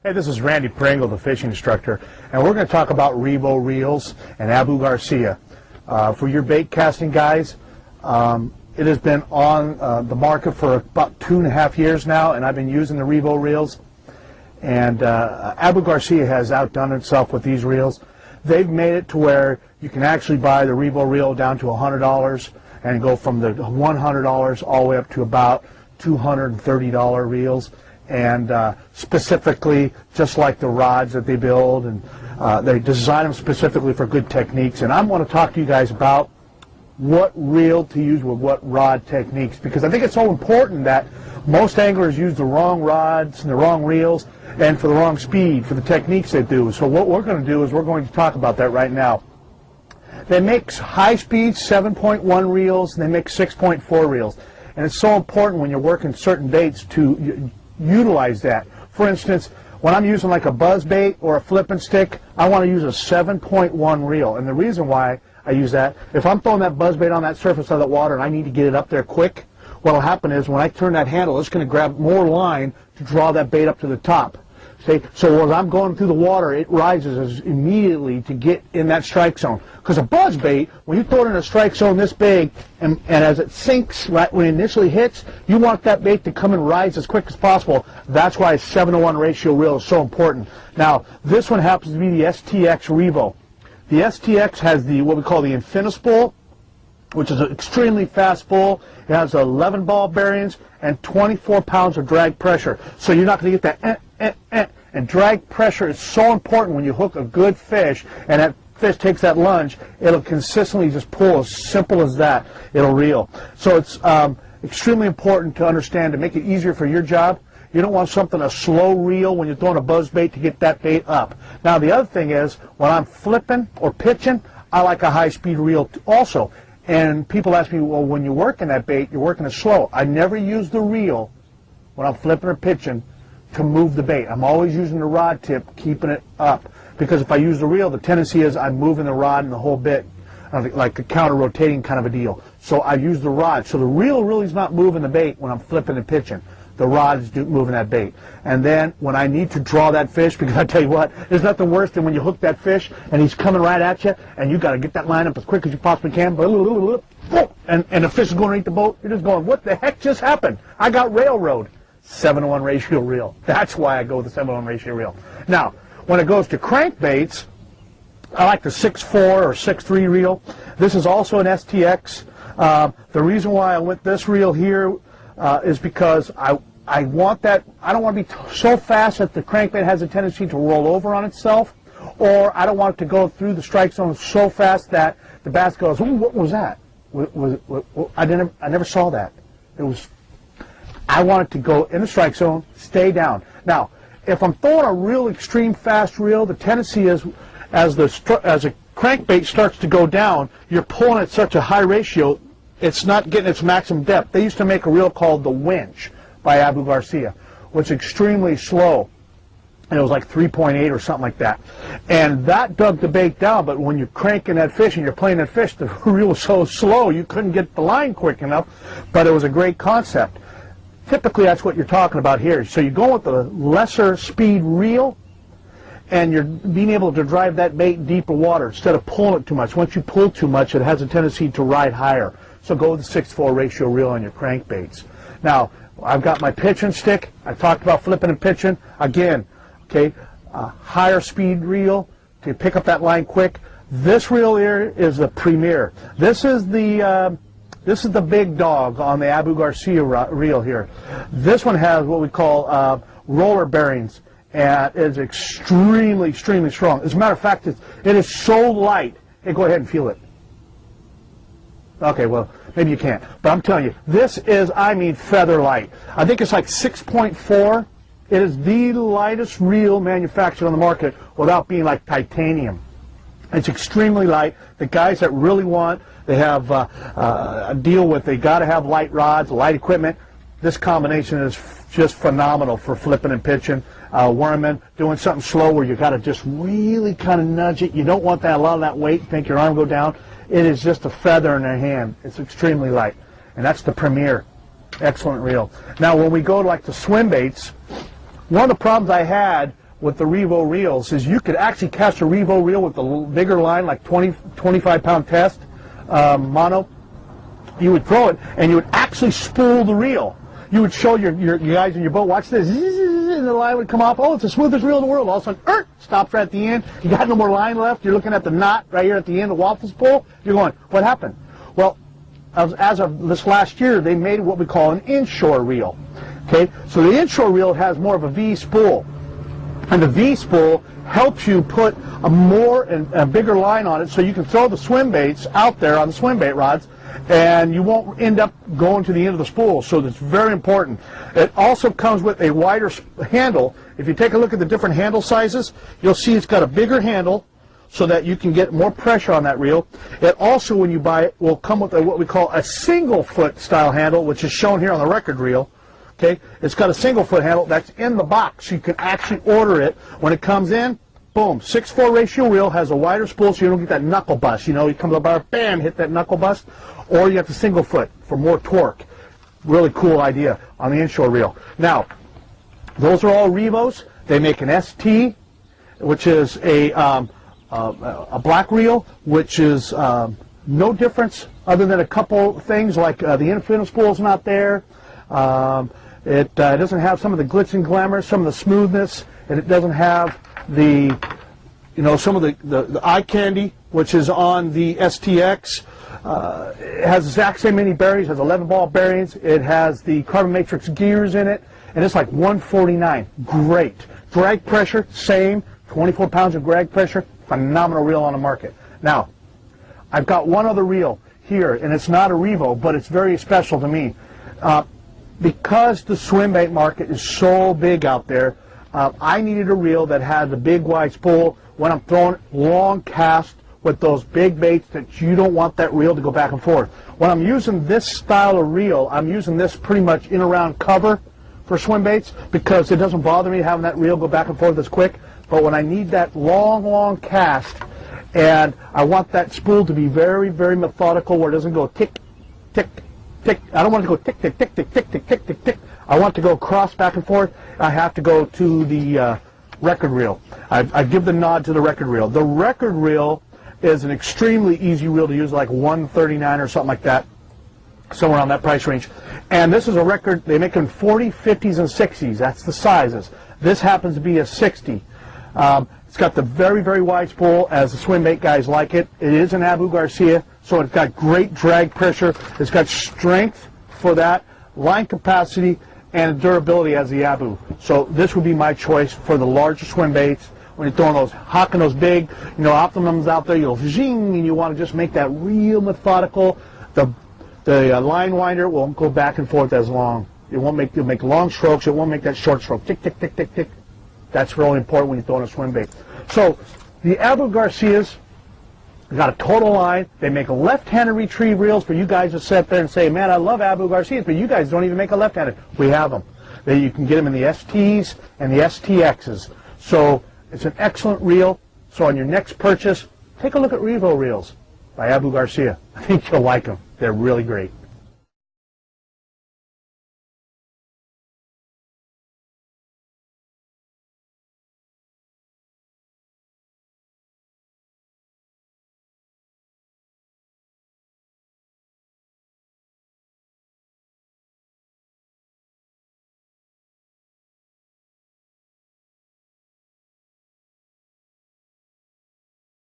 Hey, this is Randy Pringle, the fishing instructor, and we're going to talk about Revo reels and Abu Garcia. For your bait casting guys, it has been on the market for about 2.5 years now, and I've been using the Revo reels. And Abu Garcia has outdone itself with these reels. They've made it to where you can actually buy the Revo reel down to $100 and go from the $100 all the way up to about $230 reels. And specifically, just like the rods that they build, and they design them specifically for good techniques. And I want to talk to you guys about what reel to use with what rod techniques, because I think it's so important that most anglers use the wrong rods and the wrong reels and for the wrong speed for the techniques they do. So what we're going to do is we're going to talk about that right now. They make high-speed 7.1 reels, and they make 6.4 reels. And it's so important when you're working certain baits to utilize that. For instance, when I'm using like a buzz bait or a flipping stick, I want to use a 7.1 reel. And the reason why I use that, if I'm throwing that buzz bait on that surface of that water and I need to get it up there quick, what will happen is when I turn that handle, it's going to grab more line to draw that bait up to the top. See? So as I'm going through the water, it rises immediately to get in that strike zone. Because a buzz bait, when you throw it in a strike zone this big, and as it sinks, right when it initially hits, you want that bait to come and rise as quick as possible. That's why a 7-to-1 ratio reel is so important. Now, this one happens to be the STX Revo. The STX has the what we call the Infinispool, which is an extremely fast spool. It has 11 ball bearings and 24 pounds of drag pressure. So you're not going to get that And drag pressure is so important when you hook a good fish and that fish takes that lunge. It'll consistently just pull, as simple as that. It'll reel. So it's extremely important to understand to make it easier for your job. You don't want something a slow reel when you're throwing a buzz bait to get that bait up. Now the other thing is when I'm flipping or pitching, I like a high-speed reel also. And people ask me, well, when you're working that bait, you're working it slow. I never use the reel when I'm flipping or pitching to move the bait. I'm always using the rod tip, keeping it up. Because if I use the reel, the tendency is I'm moving the rod and the whole bit, like a counter-rotating kind of a deal. So I use the rod. So the reel really is not moving the bait when I'm flipping and pitching. The rod is moving that bait. And then when I need to draw that fish, because I tell you what, there's nothing worse than when you hook that fish and he's coming right at you, and you got to get that line up as quick as you possibly can, and the fish is going to eat the boat. You're just going, what the heck just happened? I got railroad. 7-to-1 ratio reel. That's why I go with the 7-to-1 ratio reel. Now, when it goes to crankbaits, I like the 6.4 or 6.3 reel. This is also an STX. The reason why I went this reel here is because I want that. I don't want to be so fast that the crankbait has a tendency to roll over on itself, or I don't want it to go through the strike zone so fast that the bass goes, ooh, what was that? I never saw that. I want it to go in the strike zone, stay down. Now, if I'm throwing a real extreme fast reel, the tendency is as a crankbait starts to go down, you're pulling at such a high ratio, it's not getting its maximum depth. They used to make a reel called the Winch by Abu Garcia, which is extremely slow. And it was like 3.8 or something like that. And that dug the bait down, but when you're cranking that fish and you're playing that fish, the reel was so slow you couldn't get the line quick enough, but it was a great concept. Typically, that's what you're talking about here. So you're going with the lesser speed reel, and you're being able to drive that bait in deeper water instead of pulling it too much. Once you pull too much, it has a tendency to ride higher. So go with the 6.4 ratio reel on your crankbaits. Now, I've got my pitching stick. I talked about flipping and pitching. Again, okay, higher speed reel to pick up that line quick. This reel here is the Premier. This is the big dog on the Abu Garcia reel here. This one has what we call roller bearings, and it's extremely, extremely strong. As a matter of fact, it is so light. Hey, go ahead and feel it. Okay, well, maybe you can't. But I'm telling you, this is, I mean, feather light. I think it's like 6.4. It is the lightest reel manufactured on the market without being like titanium. It's extremely light. The guys that really want, they have a deal with, they got to have light rods, light equipment. This combination is just phenomenal for flipping and pitching, worming, doing something slow where you got to just really kind of nudge it. You don't want that, a lot of that weight, make your arm go down. It is just a feather in their hand. It's extremely light. And that's the Premier. Excellent reel. Now, when we go to like the swim baits, one of the problems I had with the Revo reels is you could actually cast a Revo reel with a bigger line, like 25-pound test mono. You would throw it, and you would actually spool the reel. You would show your guys in your boat, watch this, and the line would come off. Oh, it's the smoothest reel in the world. All of a sudden, stops right at the end. You got no more line left. You're looking at the knot right here at the end, the waffle spool. You're going, what happened? Well, as of this last year, they made what we call an inshore reel. Okay, so the inshore reel has more of a V spool, and the V spool helps you put a bigger line on it, so you can throw the swim baits out there on the swim bait rods, and you won't end up going to the end of the spool. So that's very important. It also comes with a wider handle. If you take a look at the different handle sizes, you'll see it's got a bigger handle so that you can get more pressure on that reel. It also, when you buy it, will come with what we call a single foot style handle, which is shown here on the record reel. Okay, it's got a single foot handle that's in the box, so you can actually order it when it comes in. Boom, 6:4 ratio reel, has a wider spool so you don't get that knuckle bust. You know, you come to the bar, bam, hit that knuckle bust. Or you have the single foot for more torque. Really cool idea on the inshore reel. Now, those are all Revos. They make an ST, which is a black reel, which is no difference other than a couple things like the infinite spool's not there. It doesn't have some of the glitz and glamour, some of the smoothness, and it doesn't have the, you know, some of the eye candy, which is on the STX. It has the exact same many bearings, has 11 ball bearings. It has the carbon matrix gears in it, and it's like $149. Great. Drag pressure, same, 24 pounds of drag pressure, phenomenal reel on the market. Now, I've got one other reel here, and it's not a Revo, but it's very special to me. Because the swim bait market is so big out there, I needed a reel that had the big wide spool when I'm throwing long cast with those big baits that you don't want that reel to go back and forth. When I'm using this style of reel, I'm using this pretty much in around cover for swim baits because it doesn't bother me having that reel go back and forth as quick. But when I need that long cast and I want that spool to be very, very methodical where it doesn't go tick, tick, tick. I don't want it to go tick, tick, tick, tick, tick, tick, tick, tick, tick. I want to go cross back and forth. I have to go to the record reel. I give the nod to the record reel. The record reel is an extremely easy reel to use, like $139 or something like that, somewhere on that price range. And this is a record. They make them 40, 50s, and 60s. That's the sizes. This happens to be a 60. It's got the very, very wide spool, as the swim bait guys like it. It is an Abu Garcia, so it's got great drag pressure. It's got strength for that, line capacity, and durability as the Abu. So this would be my choice for the larger swim baits. When you're throwing those, hawking those big, you know, optimums out there, you'll zing, and you want to just make that real methodical. The line winder won't go back and forth as long. It won't make, you'll make long strokes. It won't make that short stroke. Tick, tick, tick, tick, tick. That's really important when you're throwing a swim bait. So the Abu Garcias got a total line. They make a left-handed retrieve reels for you guys to sit there and say, man, I love Abu Garcias, but you guys don't even make a left-handed. We have them. You can get them in the STs and the STXs. So it's an excellent reel. So on your next purchase, take a look at Revo reels by Abu Garcia. I think you'll like them. They're really great.